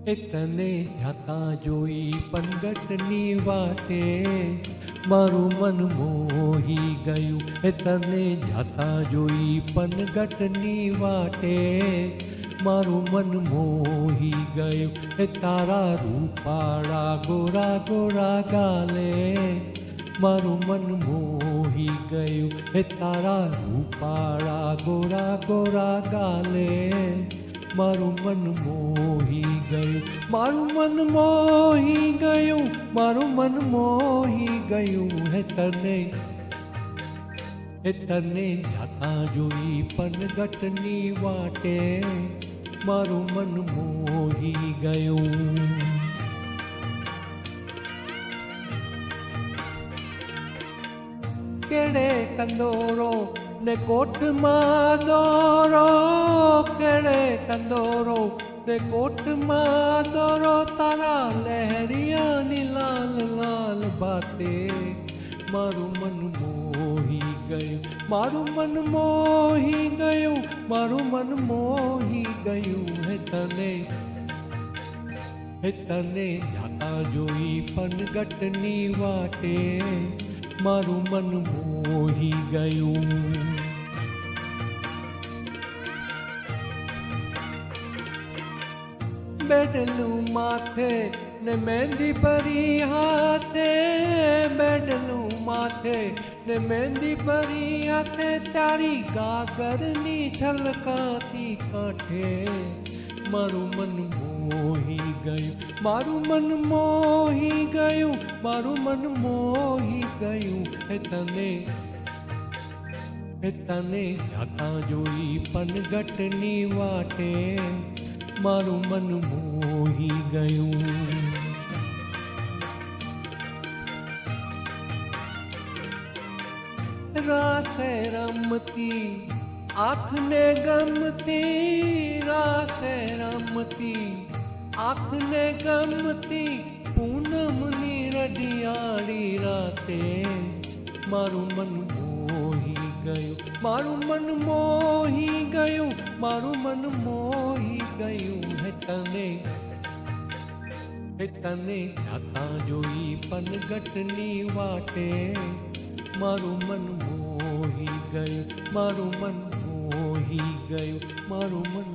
તને જાતા જોઈ પનગટની વાટે મારું મન મોહી ગયું. તને જાતા જોઈ પનગટની વાટે મારું મન મોહી ગયું. તારા રૂપાળા ગોરા ગોરા ગાલે મારું મન મોહી ગયું. તારા રૂપાળા ગોરા ગોરા ગાલે મારું મન મોહી ગયું. મારું મન મોહી ગયું. મારું મન મોહી ગયું. તને જાતા જોઈ પનગટની વાટે મારું મન મોહી ગયું. કેડે કંદોરો ને કોટમાં દોરો, કેડે કંદોરો ને કોટમાં દોરો, તારા લહેરિયાની લાલ લાલ બાતે મારું મન મોહી ગયું. મારું મન મોહી ગયું. મારું મન મોહી ગયું. તને જાતા જોઈ પનગટની વાટે મારું મન મોહી ગયું. બેડલું માથે ને મહેંદી ભરી હાથે, બેડલું માથે ને મહેંદી ભરી હાથે, તારી ગાગરની છલકાતી કાંઠે મારું મન મોહી ગયું. મારું મન મોહી ગયું. મારું મન મોહી ગયું. તને જાતા જોઈ પનગટની વાટે મારું મન મોહી ગયું. રાસે રમતી આંખને ગમતી, રાસે રમતી આંખને ગમતી, પૂનમની રઢિયાળી રાતે મારું મન મોહી ગયું. મારું મન મોહી ગયું. મારું મન મોહી ગયું. તને જાતા જોઈ પનગટની વાટે મારું મન મોહી ગયું. મારું મન મોહી ગયું. મારું મન